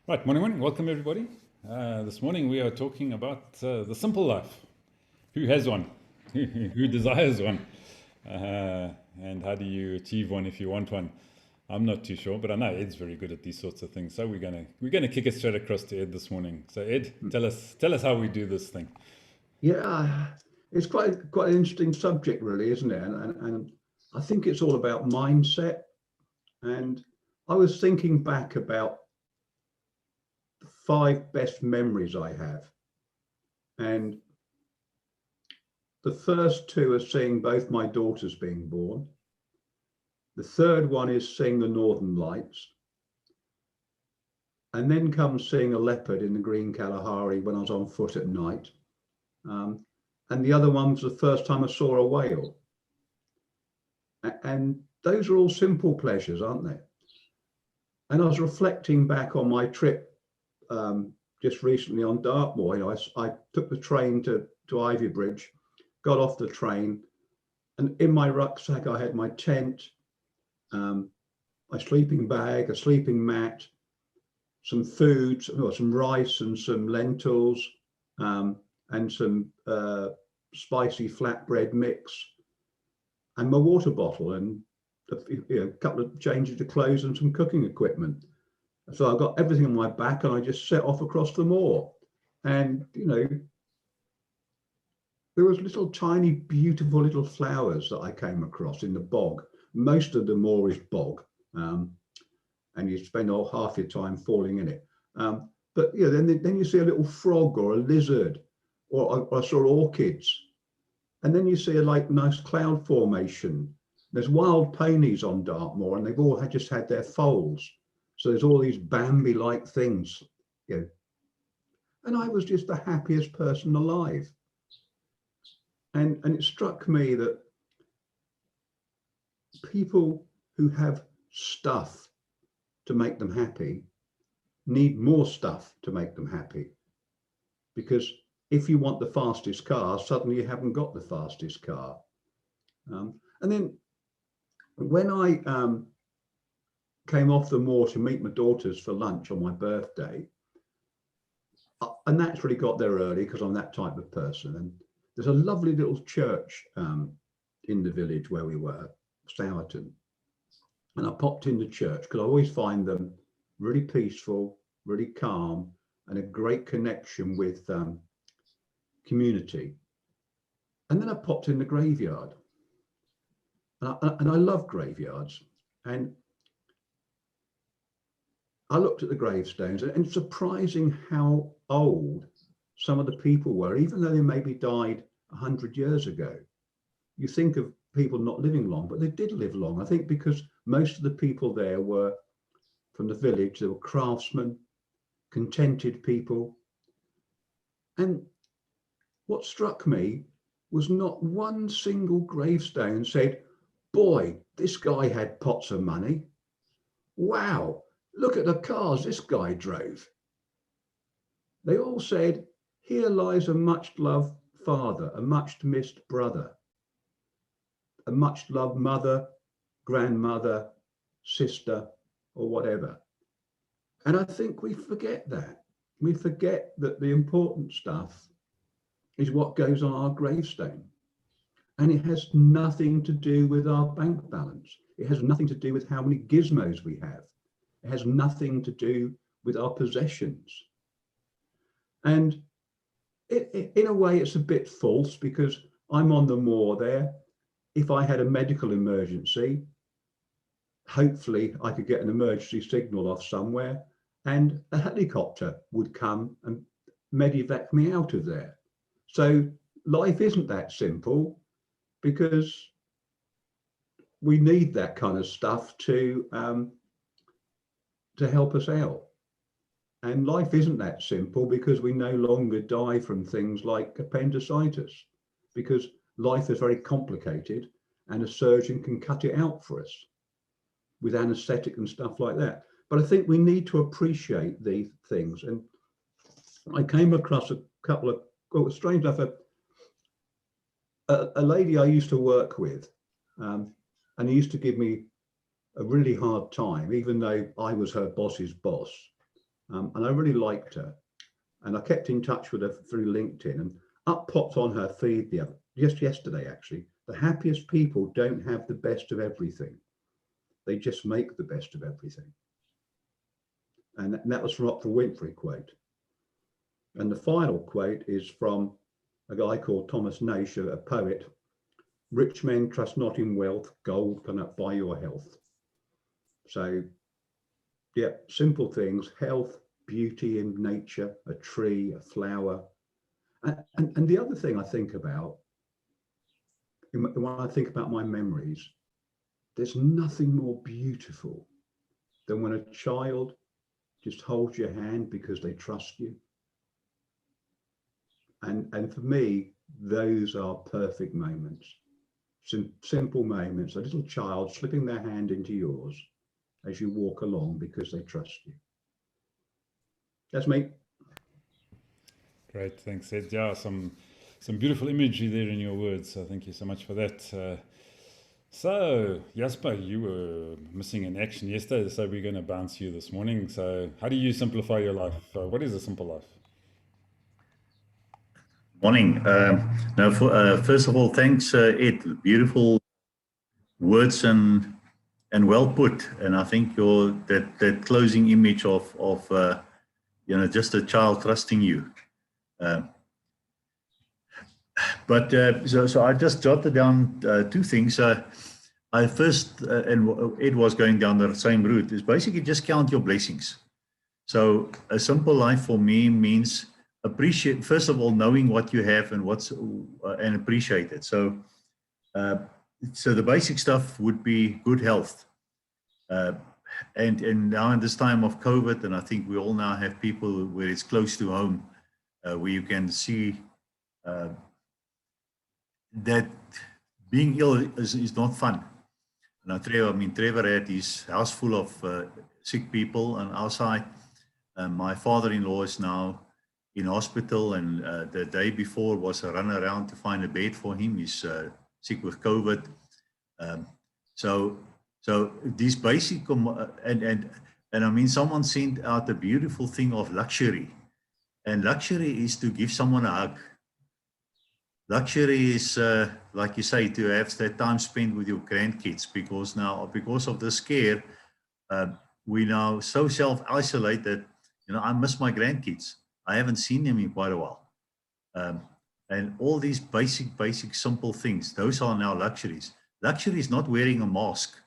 Right, morning. Welcome everybody. This morning we are talking about the simple life. Who has one? Who desires one? And how do you achieve one if you want one? I'm not too sure, but I know Ed's very good at these sorts of things. So we're gonna kick it straight across to Ed this morning. So Ed, tell us how we do this thing. Yeah, it's quite an interesting subject, really, isn't it? And I think it's all about mindset. And I was thinking back about the five best memories I have, and the first two are seeing both my daughters being born. The third one is seeing the Northern Lights, and then comes seeing a leopard in the Green Kalahari when I was on foot at night. Um, and the other one was the first time I saw a whale. And those are all simple pleasures, aren't they? And I was reflecting back on my trip just recently on Dartmoor. I took the train to Ivybridge, got off the train, and in my rucksack I had my tent, my sleeping bag, a sleeping mat, some food, some rice and some lentils, and some spicy flatbread mix, and my water bottle, and a couple of changes of clothes and some cooking equipment. So I got everything on my back and I just set off across the moor. And, there was little tiny, beautiful little flowers that I came across in the bog. Most of the moor is bog, and you spend all half your time falling in it. But then you see a little frog or a lizard, or I saw orchids. And then you see a nice cloud formation. There's wild peonies on Dartmoor, and they've all just had their foals. So there's all these Bambi-like things, And I was just the happiest person alive. And it struck me that people who have stuff to make them happy need more stuff to make them happy. Because if you want the fastest car, suddenly you haven't got the fastest car. And then when I came off the moor to meet my daughters for lunch on my birthday, I naturally got there early because I'm that type of person. And there's a lovely little church in the village where we were, Stourton. And I popped in the church because I always find them really peaceful, really calm, and a great connection with community. And then I popped in the graveyard. And I love graveyards. And I looked at the gravestones, and it's surprising how old some of the people were, even though they maybe died 100 years ago. You think of people not living long, but they did live long. I think because most of the people there were from the village. They were craftsmen, contented people. And what struck me was not one single gravestone said, "Boy, this guy had pots of money. Wow, look at the cars this guy drove." They all said, "Here lies a much loved father, a much missed brother, a much loved mother, grandmother, sister, or whatever." And I think we forget that. We forget that the important stuff is what goes on our gravestone. And it has nothing to do with our bank balance. It has nothing to do with how many gizmos we have. It has nothing to do with our possessions. And in a way, it's a bit false because I'm on the moor there. If I had a medical emergency, hopefully I could get an emergency signal off somewhere and a helicopter would come and medevac me out of there. So life isn't that simple because we need that kind of stuff to help us out. And life isn't that simple because we no longer die from things like appendicitis, because life is very complicated and a surgeon can cut it out for us with anesthetic and stuff like that. But I think we need to appreciate these things. And I came across a couple of, well, strange enough, a lady I used to work with, and he used to give me a really hard time, even though I was her boss's boss. and I really liked her. And I kept in touch with her through LinkedIn, and up popped on her feed just yesterday actually. The happiest people don't have the best of everything; they just make the best of everything. And that was from Oprah Winfrey quote. And the final quote is from a guy called Thomas Naish, a poet. Rich men trust not in wealth; gold cannot buy your health. So, yeah, simple things: health, beauty in nature, a tree, a flower. And the other thing I think about when I think about my memories, there's nothing more beautiful than when a child just holds your hand because they trust you. And for me, those are perfect moments. Simple moments, a little child slipping their hand into yours as you walk along because they trust you. That's me. Great, thanks, Ed. Yeah, some beautiful imagery there in your words. So thank you so much for that. So, Jasper, you were missing in action yesterday, so we're going to bounce you this morning. So, how do you simplify your life? What is a simple life? Morning. Now, first of all, thanks, Ed. Beautiful words and well put. And I think your that closing image of just a child trusting you. So I just jotted down two things. I first, and Ed was going down the same route, is basically just count your blessings. So a simple life for me means appreciate, first of all, knowing what you have and and appreciate it. So the basic stuff would be good health. And now in this time of COVID, and I think we all now have people where it's close to home, where you can see that being ill is not fun. Now, Trevor had his house full of sick people on our side. My father-in-law is now in hospital, and the day before was a run around to find a bed for him. He's sick with COVID. So these basic, and I mean, someone sent out a beautiful thing of luxury, and luxury is to give someone a hug. Luxury is, like you say, to have that time spent with your grandkids, because of the scare, we now so self-isolate that, I miss my grandkids. I haven't seen them in quite a while. And all these basic, simple things, those are now luxuries. Luxury is not wearing a mask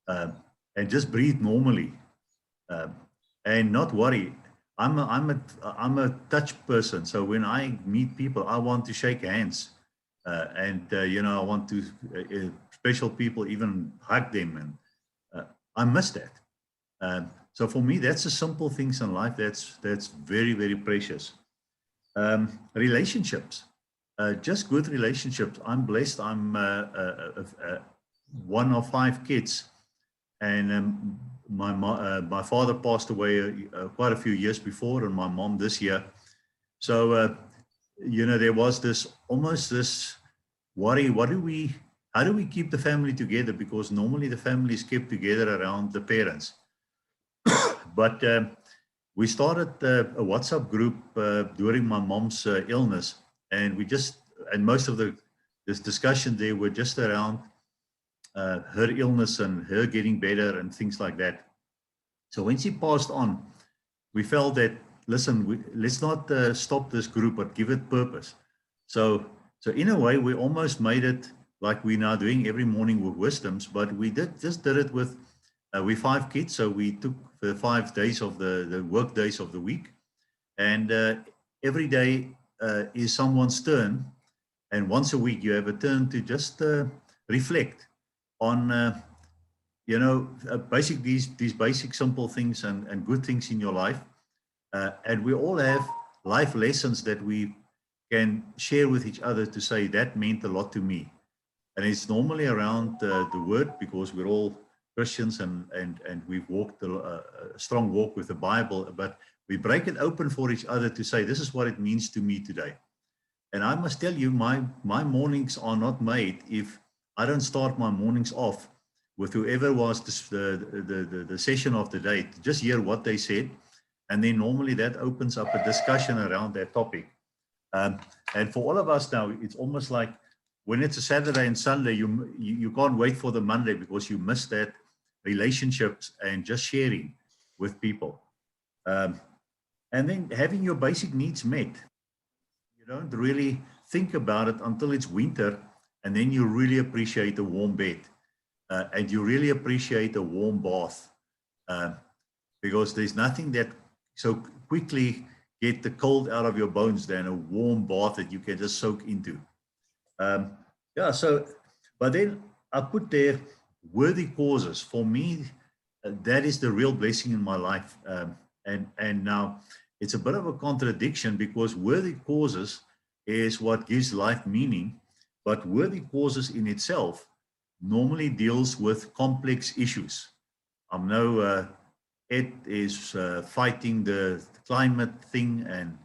and just breathe normally and not worry. I'm a touch person, so when I meet people, I want to shake hands, and I want to special people even hug them, and I miss that. So for me, that's the simple things in life that's very, very precious. Relationships, just good relationships. I'm blessed. I'm one of 5 kids, and my father passed away quite a few years before, and my mom this year. So there was this worry. How do we keep the family together? Because normally the family is kept together around the parents. But we started a WhatsApp group during my mom's illness, and most of this discussion there were just around her illness and her getting better and things like that. So when she passed on, we felt that, listen, let's not stop this group, but give it purpose. So in a way, we almost made it like we're now doing every morning with wisdoms, but we did it with, we 5 kids. So we took the 5 days of the work days of the week, and every day is someone's turn. And once a week, you have a turn to just reflect on, basic these basic simple things and good things in your life. And we all have life lessons that we can share with each other to say that meant a lot to me. And it's normally around the word, because we're all Christians and we've walked a strong walk with the Bible, but we break it open for each other to say, this is what it means to me today. And I must tell you, my mornings are not made if I don't start my mornings off with whoever was the session of the day, to just hear what they said And then normally that opens up a discussion around that topic. And for all of us now, it's almost like when it's a Saturday and Sunday, you can't wait for the Monday because you miss that relationships and just sharing with people. And then having your basic needs met. You don't really think about it until it's winter, and then you really appreciate a warm bed, and you really appreciate a warm bath, because there's nothing that so quickly get the cold out of your bones than a warm bath that you can just soak into. Yeah, so, but then I put there worthy causes. For me, that is the real blessing in my life. And now it's a bit of a contradiction, because worthy causes is what gives life meaning, but worthy causes in itself normally deals with complex issues. I know Ed is fighting the climate thing, and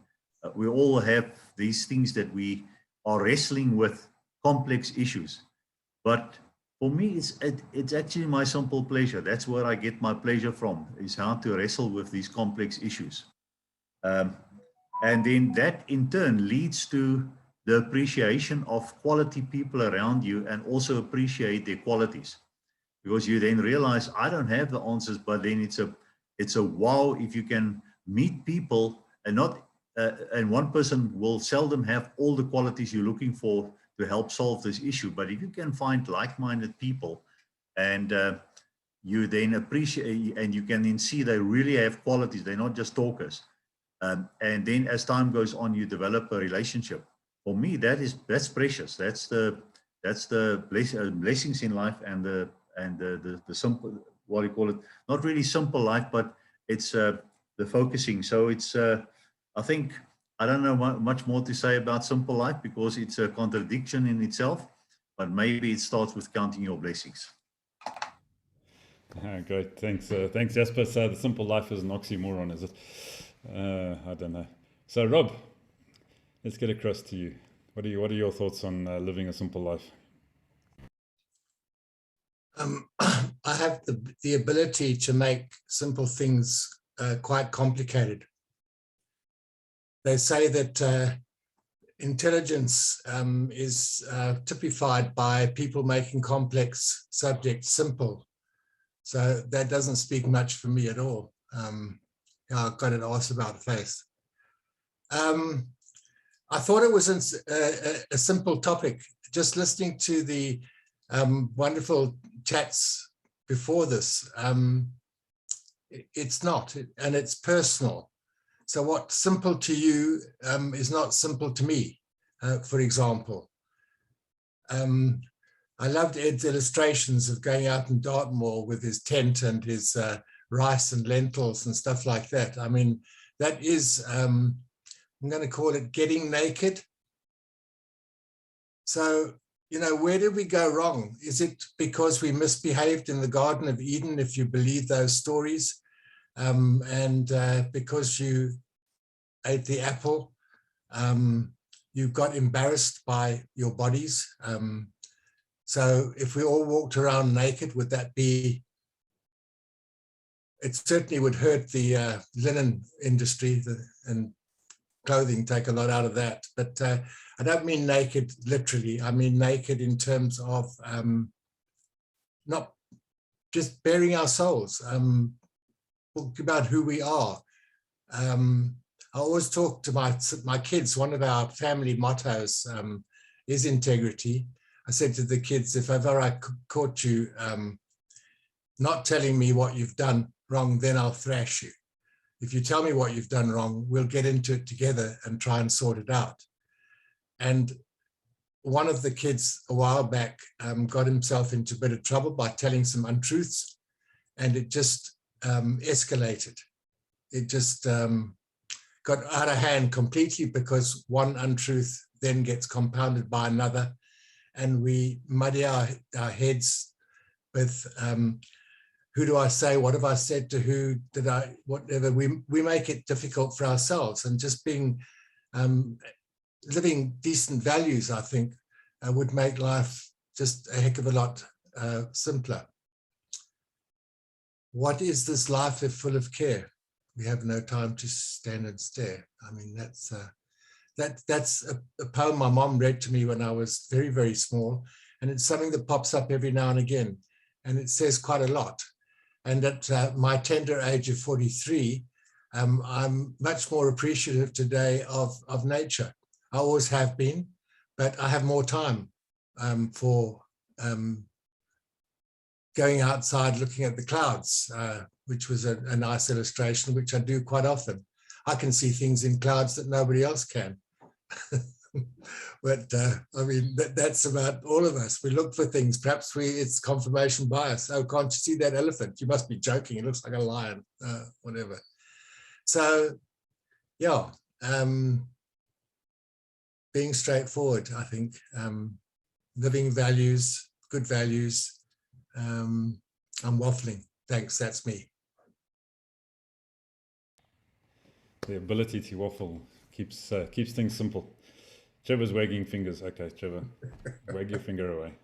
we all have these things that we are wrestling with, complex issues. But for me, it's actually my simple pleasure. That's where I get my pleasure from, is how to wrestle with these complex issues. And then that in turn leads to the appreciation of quality people around you, and also appreciate their qualities, because you then realize I don't have the answers, but then it's a wow if you can meet people and not and one person will seldom have all the qualities you're looking for to help solve this issue. But if you can find like-minded people, and you then appreciate, and you can then see they really have qualities, they're not just talkers. And then as time goes on, you develop a relationship. For me, that's precious. That's the blessings in life, and the simple, what do you call it? Not really simple life, but it's the focusing. So it's I think I don't know much more to say about simple life, because it's a contradiction in itself. But maybe it starts with counting your blessings. Great, thanks, thanks, Jasper. So the simple life is an oxymoron, is it? I don't know. So Rob, let's get across to you. What are your thoughts on living a simple life? I have the ability to make simple things quite complicated. They say that intelligence is typified by people making complex subjects simple. So that doesn't speak much for me at all. I got an ask about face. I thought it was a simple topic. Just listening to the wonderful chats before this, it's not, and it's personal. So what's simple to you is not simple to me, for example. I loved Ed's illustrations of going out in Dartmoor with his tent and his rice and lentils and stuff like that. I mean, that is, I'm going to call it getting naked. So, you know, where did we go wrong? Is it because we misbehaved in the Garden of Eden, if you believe those stories? And because you ate the apple, you got embarrassed by your bodies. So if we all walked around naked, would that be, it certainly would hurt the linen industry, and clothing, take a lot out of that. But I don't mean naked literally. I mean naked in terms of not just bearing our souls, about who we are. I always talk to my kids. One of our family mottos is integrity. I said to the kids, if ever I caught you not telling me what you've done wrong, then I'll thrash you. If you tell me what you've done wrong, we'll get into it together and try and sort it out. And one of the kids a while back got himself into a bit of trouble by telling some untruths, and it just escalated. It just got out of hand completely, because one untruth then gets compounded by another, and we muddy our heads with who do I say, what have I said to who, did I, whatever. We make it difficult for ourselves, and just being, living decent values, I think, would make life just a heck of a lot simpler. What is this life if full of care? we have no time to stand and stare. I mean, that's a poem my mom read to me when I was very, very small. And it's something that pops up every now and again. And it says quite a lot. And at my tender age of 43, I'm much more appreciative today of nature. I always have been, but I have more time for going outside looking at the clouds, which was a nice illustration, which I do quite often. I can see things in clouds that nobody else can. But I mean, that's about all of us. We look for things. Perhaps it's confirmation bias. Oh, can't you see that elephant? You must be joking. It looks like a lion, whatever. So, yeah, being straightforward, I think, living values, good values. I'm waffling. Thanks, that's me. The ability to waffle keeps things simple. Trevor's wagging fingers. Okay, Trevor, wag your finger away.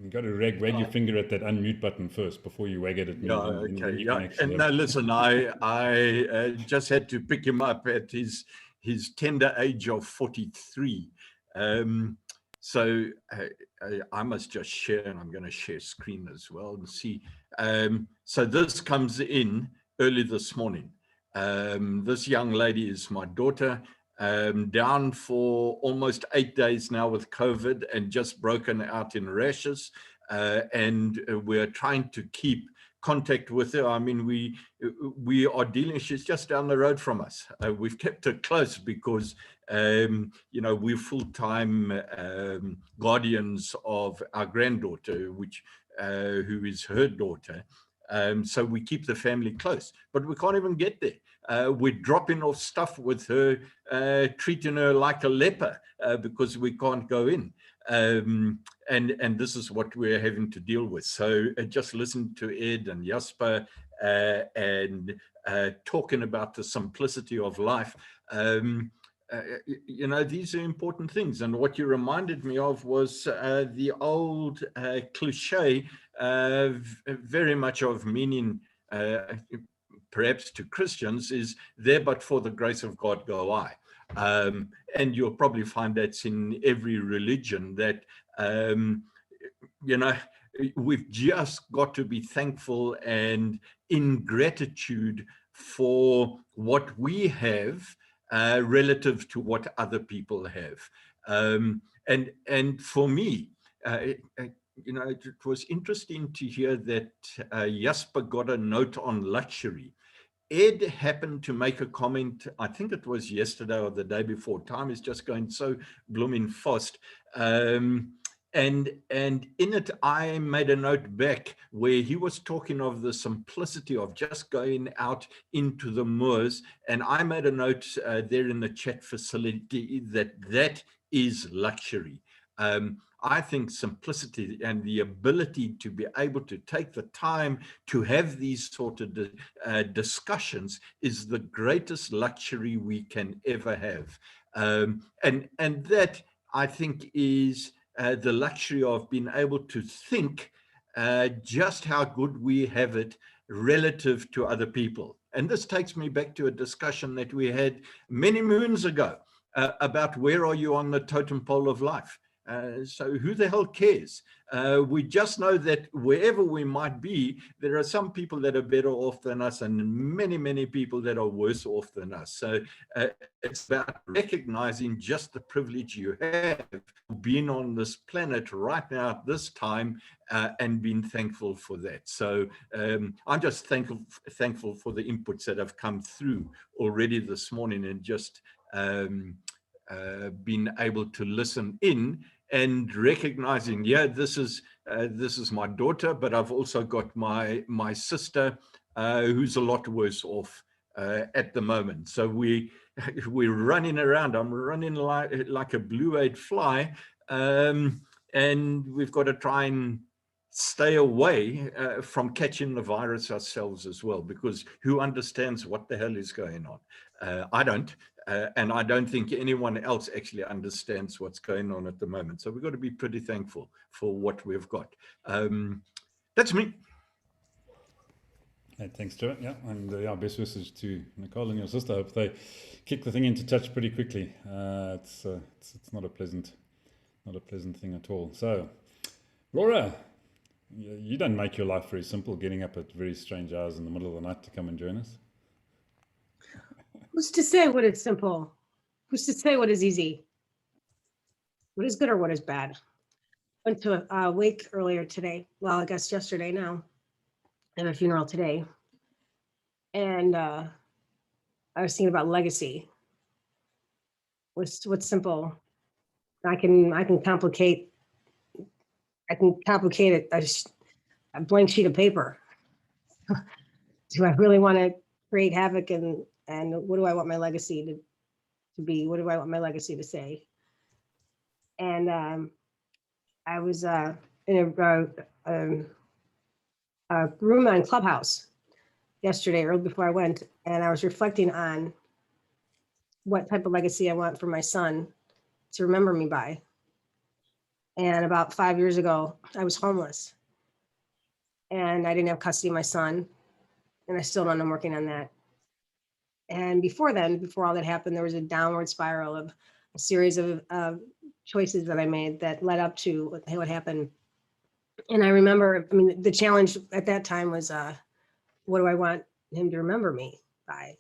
You got to wag your finger at that unmute button first before you wag it at me. Yeah, okay. Yeah, and now listen, I just had to pick him up at his tender age of 43. So I must just share, and I'm going to share screen as well and see. So this comes in early this morning. This young lady is my daughter, down for almost 8 days now with COVID and just broken out in rashes. And we're trying to keep contact with her. I mean, we are dealing, she's just down the road from us. We've kept her close because, you know, we're full-time guardians of our granddaughter, who is her daughter. So we keep the family close, but we can't even get there. We're dropping off stuff with her, treating her like a leper because we can't go in. And this is what we're having to deal with. So just listen to Ed and Jasper and talking about the simplicity of life. You know, these are important things. And what you reminded me of was the old cliche, very much of meaning, perhaps to Christians, is there but for the grace of God go I. And you'll probably find that's in every religion, that, you know, we've just got to be thankful and in gratitude for what we have relative to what other people have. And for me, you know, it was interesting to hear that Jasper got a note on luxury. Ed happened to make a comment, I think it was yesterday or the day before. Time is just going so blooming fast. And in it, I made a note back where he was talking of the simplicity of just going out into the moors. And I made a note there in the chat facility that is luxury. I think simplicity and the ability to be able to take the time to have these sort of discussions is the greatest luxury we can ever have. And that, I think, is the luxury of being able to think just how good we have it relative to other people. And this takes me back to a discussion that we had many moons ago about where are you on the totem pole of life. So who the hell cares? We just know that wherever we might be, there are some people that are better off than us and many, many people that are worse off than us. So it's about recognizing just the privilege you have being on this planet right now at this time and being thankful for that. So I'm just thankful for the inputs that have come through already this morning and just been able to listen in and recognizing, yeah, this is my daughter, but I've also got my sister who's a lot worse off at the moment. So we're running around. I'm running like a blue-eyed fly, and we've got to try and stay away from catching the virus ourselves as well, because who understands what the hell is going on? I don't. And I don't think anyone else actually understands what's going on at the moment. So we've got to be pretty thankful for what we've got. That's me. Hey, thanks, Joe. Yeah, and yeah, best wishes to Nicole and your sister. I hope they kick the thing into touch pretty quickly. It's not a pleasant thing at all. So, Laura, you don't make your life very simple, getting up at very strange hours in the middle of the night to come and join us. Who's to say what is simple? Who's to say what is easy? What is good or what is bad? Went to a wake earlier today. Well, I guess yesterday now. I have a funeral today. And I was thinking about legacy. What's simple? I can complicate it a blank sheet of paper. Do I really want to create havoc and what do I want my legacy to be? What do I want my legacy to say? And I was in a room on Clubhouse yesterday, early before I went, and I was reflecting on what type of legacy I want for my son to remember me by. And about 5 years ago, I was homeless and I didn't have custody of my son. And I still don't, I'm working on that. And before then, before all that happened, there was a downward spiral of a series of choices that I made that led up to what happened. And I remember, I mean, the challenge at that time was, what do I want him to remember me by?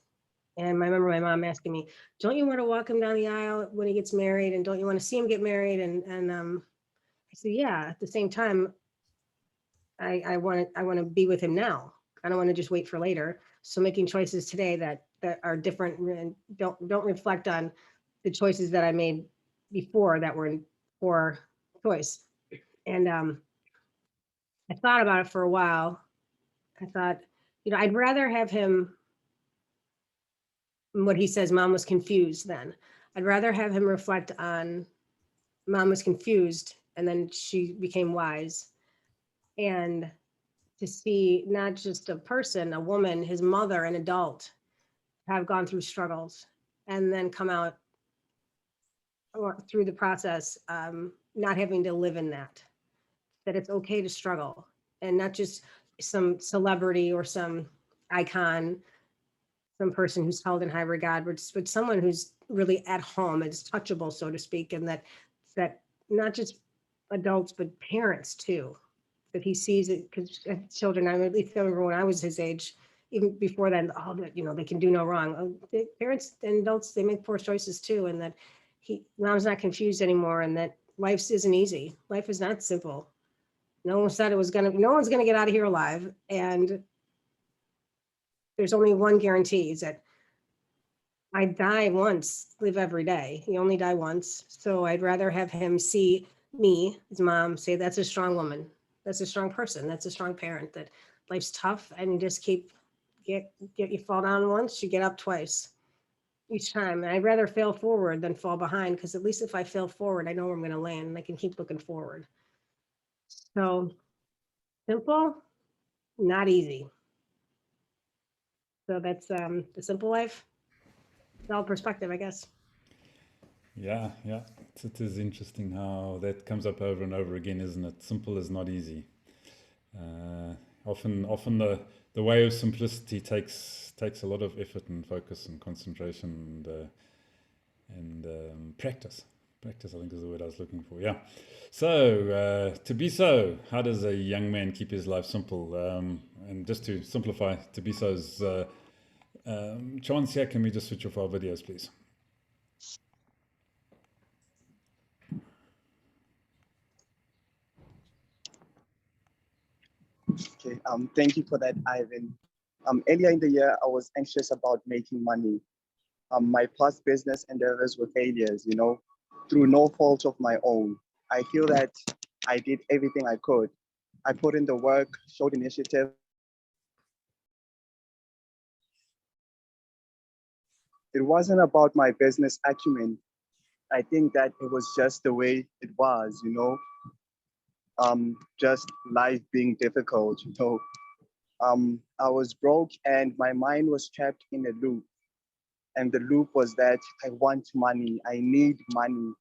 And I remember my mom asking me, don't you want to walk him down the aisle when he gets married? And don't you want to see him get married? And I said, yeah, at the same time, I want to be with him now. I don't want to just wait for later. So making choices today that are different and don't reflect on the choices that I made before that were in poor choice. And I thought about it for a while. I thought, I'd rather have him, what he says, mom was confused then. I'd rather have him reflect on mom was confused and then she became wise. And to see not just a person, a woman, his mother, an adult, have gone through struggles and then come out through the process, not having to live in that it's okay to struggle and not just some celebrity or some icon, some person who's held in high regard, but someone who's really at home, it's touchable, so to speak, and that not just adults, but parents too, that he sees it, because children, I at least remember when I was his age, even before then, they can do no wrong. Parents and adults, they make poor choices too, and that mom's not confused anymore, and that life isn't easy. Life is not simple. No one said no one's gonna get out of here alive, and there's only one guarantee, is that I die once, live every day. You only die once, so I'd rather have him see me, his mom, say that's a strong woman. That's a strong person. That's a strong parent. That life's tough, and you just you fall down once, you get up twice each time. And I'd rather fail forward than fall behind, because at least if I fail forward, I know where I'm going to land and I can keep looking forward. So simple, not easy. So that's the simple life. It's all perspective, I guess. Yeah. It is interesting how that comes up over and over again, isn't it? Simple is not easy. Often the way of simplicity takes a lot of effort and focus and concentration and practice. Practice, I think, is the word I was looking for. Yeah. So, Tabiso, how does a young man keep his life simple? And just to simplify Tabiso's chance here, can we just switch off our videos, please? Okay, thank you for that, Ivan. Earlier in the year, I was anxious about making money. My past business endeavors were failures, through no fault of my own. I feel that I did everything I could. I put in the work, showed initiative. It wasn't about my business acumen. I think that it was just the way it was, just life being difficult, I was broke and my mind was trapped in a loop. And the loop was that I want money, I need money.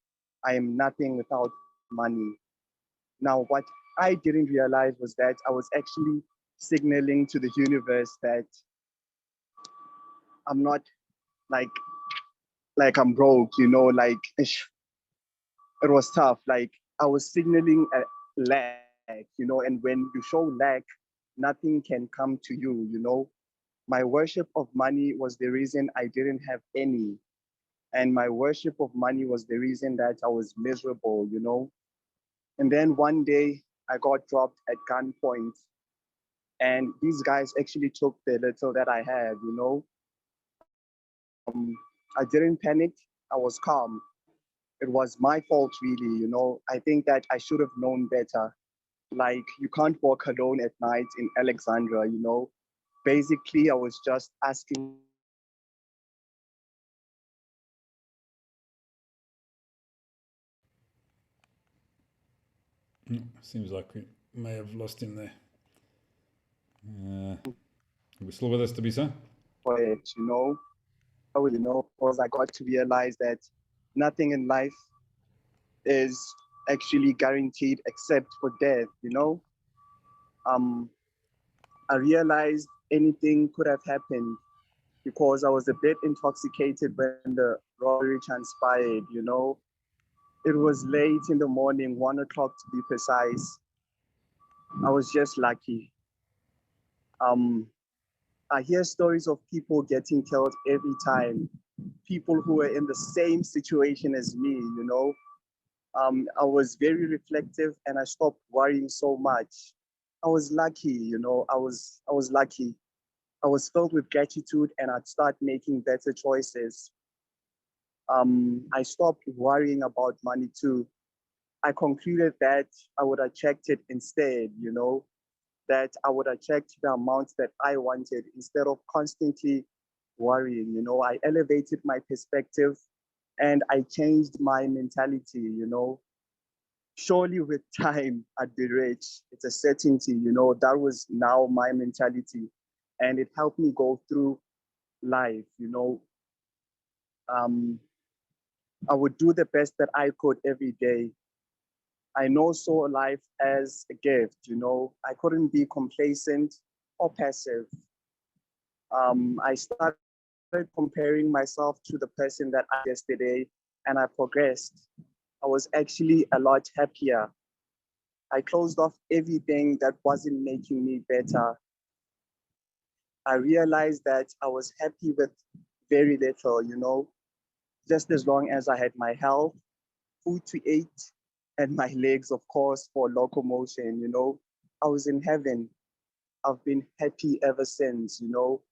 I am nothing without money. Now, what I didn't realize was that I was actually signaling to the universe that I'm not like I'm broke, you know, like it was tough. Like I was signaling a lack, you know, and when you show lack, nothing can come to you, you know. My worship of money was the reason I didn't have any. And my worship of money was the reason that I was miserable, you know. And then one day I got dropped at gunpoint. And these guys actually took the little that I had, you know. I didn't panic. I was calm. It was my fault, really, you know. I think that I should have known better. Like, you can't walk alone at night in Alexandra, you know. Basically, I was just asking. Seems like we may have lost him there. Are we still with us, Thabisa? For it, you know. I really know, because I got to realize that nothing in life is actually guaranteed except for death, you know. I realized anything could have happened because I was a bit intoxicated when the robbery transpired, you know. It was late in the morning, 1 o'clock to be precise. I was just lucky. I hear stories of people getting killed every time. People who were in the same situation as me, you know. I was very reflective and I stopped worrying so much. I was lucky, you know, I was lucky. I was filled with gratitude and I'd start making better choices. I stopped worrying about money too. I concluded that I would attract it instead, you know, that I would attract the amount that I wanted instead of constantly worrying, you know. I elevated my perspective and I changed my mentality, you know. Surely with time I'd be rich. It's a certainty, you know. That was now my mentality. And it helped me go through life, you know. I would do the best that I could every day. I know saw life as a gift, you know. I couldn't be complacent or passive. I started comparing myself to the person that I yesterday, and I progressed. I was actually a lot happier. I closed off everything that wasn't making me better. I realized that I was happy with very little, you know, just as long as I had my health, food to eat, and my legs, of course, for locomotion, you know. I was in heaven. I've been happy ever since, you know.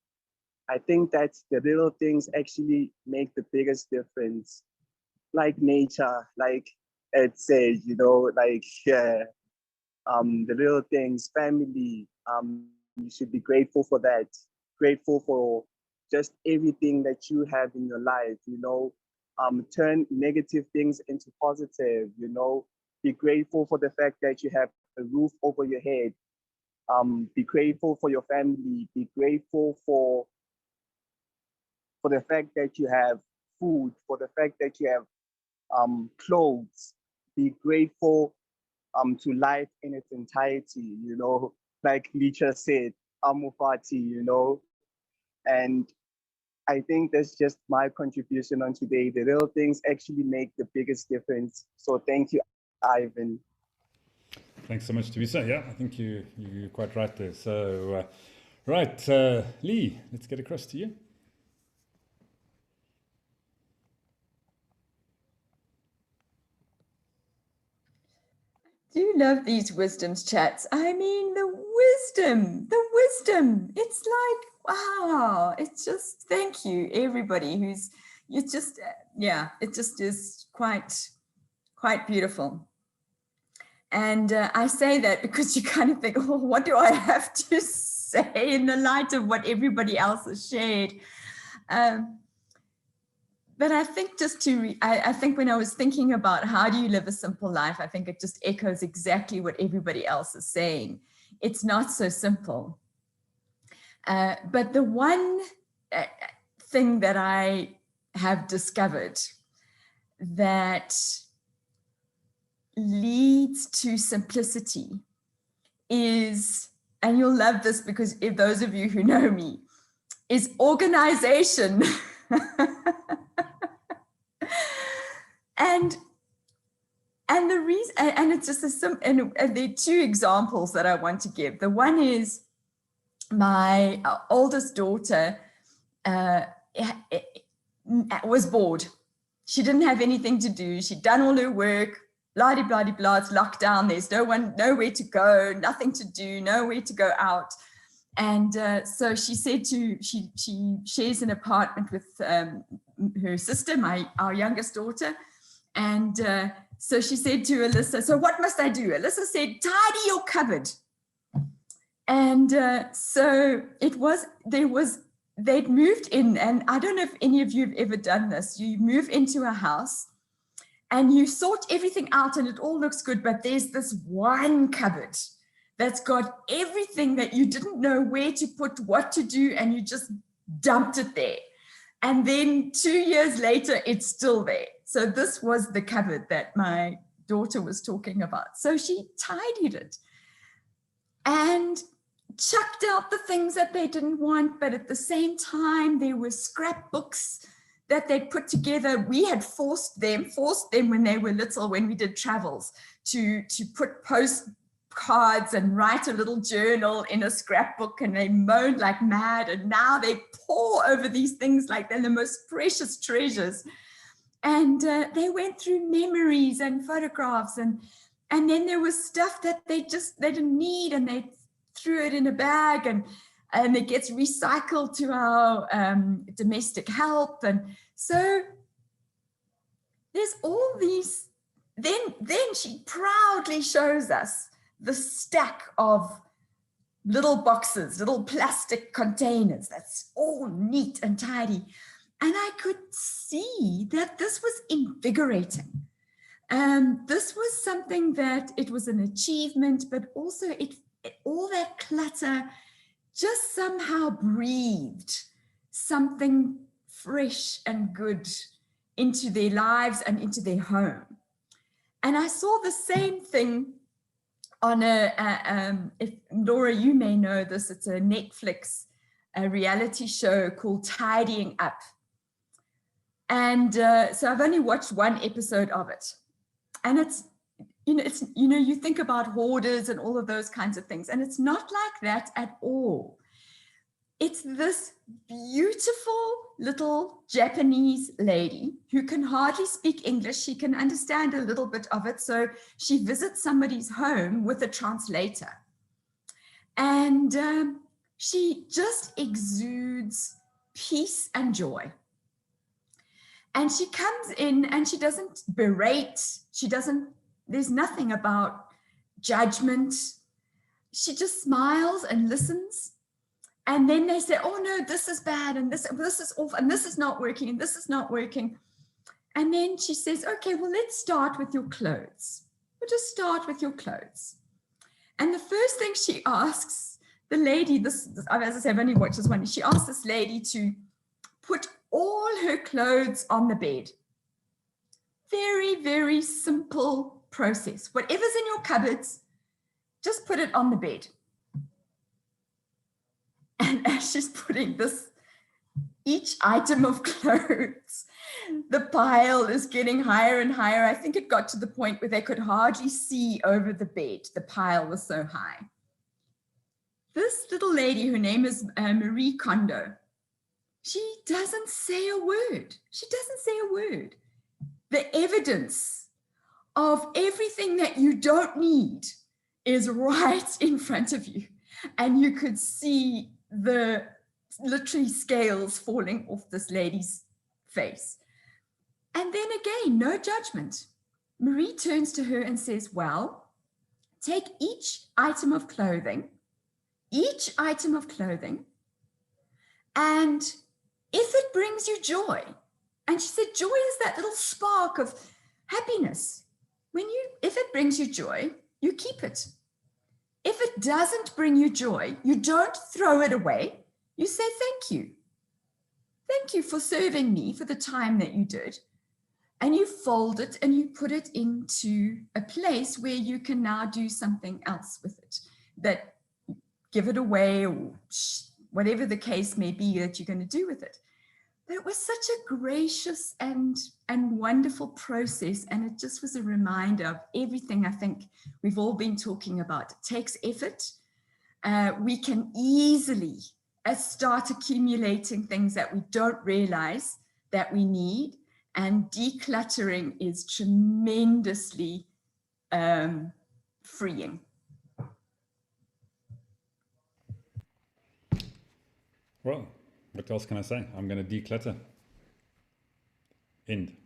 I think that the little things actually make the biggest difference. Like nature, like Ed said, you know, like, yeah, the little things, family, you should be grateful for that. Grateful for just everything that you have in your life, you know. Turn negative things into positive, you know. Be grateful for the fact that you have a roof over your head. Be grateful for your family. Be grateful for the fact that you have food, for the fact that you have clothes. Be grateful to life in its entirety, you know, like Nietzsche said, amufati, you know. And I think that's just my contribution on today. The little things actually make the biggest difference. So thank you, Ivan. Thanks so much, Thabisa. Yeah, I think you're quite right there. So, right, Lee, let's get across to you. Do you love these wisdoms chats? I mean, the wisdom. It's like, wow, it's just, thank you, everybody it's just, yeah, it just is quite beautiful. And I say that because you kind of think, oh, what do I have to say in the light of what everybody else has shared? But I think I think when I was thinking about how do you live a simple life, I think it just echoes exactly what everybody else is saying. It's not so simple. But the one thing that I have discovered that leads to simplicity is and you'll love this because if those of you who know me, is organization. and the reason, and it's just and there are two examples that I want to give. The one is my oldest daughter was bored. She didn't have anything to do. She'd done all her work, blah, blah, blah, blah. It's locked down. There's nowhere to go, nothing to do, nowhere to go out. And so she said she shares an apartment with her sister, our youngest daughter. And so she said to Alyssa, so what must I do? Alyssa said, tidy your cupboard. And so they'd moved in, and I don't know if any of you have ever done this. You move into a house and you sort everything out and it all looks good, but there's this one cupboard that's got everything that you didn't know where to put, what to do, and you just dumped it there. And then 2 years later, it's still there. So this was the cupboard that my daughter was talking about. So she tidied it and chucked out the things that they didn't want, but at the same time, there were scrapbooks that they put together. We had forced them when they were little, when we did travels, to put postcards and write a little journal in a scrapbook, and they moaned like mad, and now they pore over these things like they're the most precious treasures. And they went through memories and photographs, and then there was stuff that they didn't need, and they threw it in a bag, and it gets recycled to our domestic help. And so there's all these, then she proudly shows us the stack of little boxes, little plastic containers that's all neat and tidy. And I could see that this was invigorating. This was something that it was an achievement, but also all that clutter just somehow breathed something fresh and good into their lives and into their home. And I saw the same thing on if Laura, you may know this, it's a Netflix reality show called Tidying Up. And so I've only watched one episode of it. And you think about hoarders and all of those kinds of things, and it's not like that at all. It's this beautiful little Japanese lady who can hardly speak English. She can understand a little bit of it. So she visits somebody's home with a translator. And she just exudes peace and joy. And she comes in and she doesn't berate. There's nothing about judgment. She just smiles and listens. And then they say, oh no, this is bad, and this is awful, and this is not working, and this is not working. And then she says, okay, well, let's start with your clothes. We'll just start with your clothes. And the first thing she asks the lady, as I say, I've only watched this one, she asks this lady to put all her clothes on the bed. Very, very simple process. Whatever's in your cupboards, just put it on the bed. And as she's putting each item of clothes, the pile is getting higher and higher. I think it got to the point where they could hardly see over the bed. The pile was so high. This little lady, her name is Marie Kondo, she doesn't say a word. She doesn't say a word. The evidence of everything that you don't need is right in front of you. And you could see the literally scales falling off this lady's face. And then again, no judgment. Marie turns to her and says, well, take each item of clothing, and if it brings you joy, and she said, joy is that little spark of happiness. If it brings you joy, you keep it. If it doesn't bring you joy, you don't throw it away. You say, thank you. Thank you for serving me for the time that you did. And you fold it and you put it into a place where you can now do something else with it that give it away, or whatever the case may be that you're going to do with it. But it was such a gracious and wonderful process. And it just was a reminder of everything I think we've all been talking about. It takes effort. We can easily start accumulating things that we don't realize that we need. And decluttering is tremendously freeing. Well, what else can I say? I'm going to declutter. End.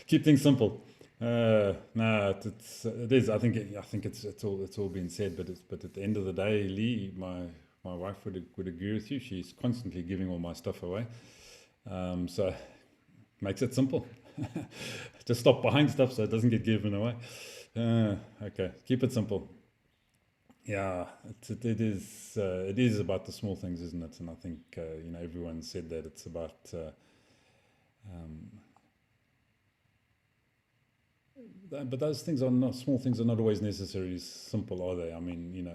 Keep things simple. No, it is. I think it's all been said. But at the end of the day, Lee, my wife would agree with you. She's constantly giving all my stuff away. So makes it simple. Just stop buying stuff so it doesn't get given away. Okay, keep it simple. Yeah, it is about the small things, isn't it? And I think everyone said that it's about but those things are not, small things are not always necessarily simple, are they? I mean,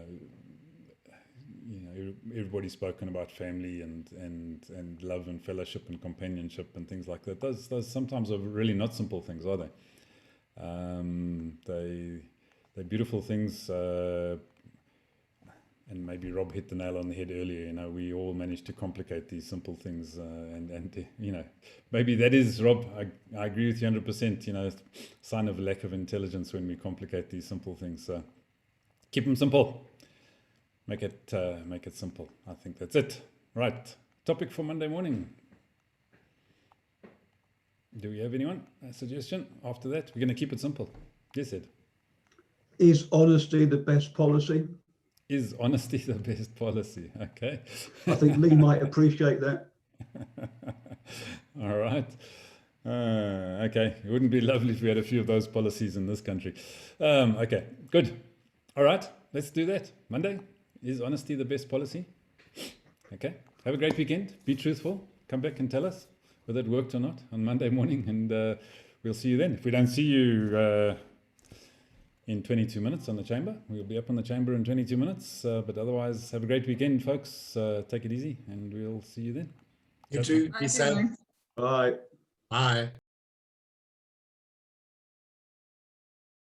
everybody's spoken about family and love and fellowship and companionship and things like that. Those sometimes are really not simple things, are they? They're beautiful things. And maybe Rob hit the nail on the head earlier. We all manage to complicate these simple things, and maybe that is, Rob. I agree with you 100%. Sign of lack of intelligence when we complicate these simple things. So keep them simple. Make it simple. I think that's it. Right. Topic for Monday morning. Do we have anyone? A suggestion? After that, we're going to keep it simple. Yes, Ed. Is honesty the best policy? Is honesty the best policy? Okay. I think Lee might appreciate that. All right. Okay. It wouldn't be lovely if we had a few of those policies in this country. Okay. Good. All right. Let's do that. Monday. Is honesty the best policy? Okay. Have a great weekend. Be truthful. Come back and tell us whether it worked or not on Monday morning, and we'll see you then. If we don't see you in 22 minutes on the chamber, we'll be up on the chamber in 22 minutes. But otherwise, have a great weekend, folks. Take it easy, and we'll see you then. You too. Be safe. Bye. Bye.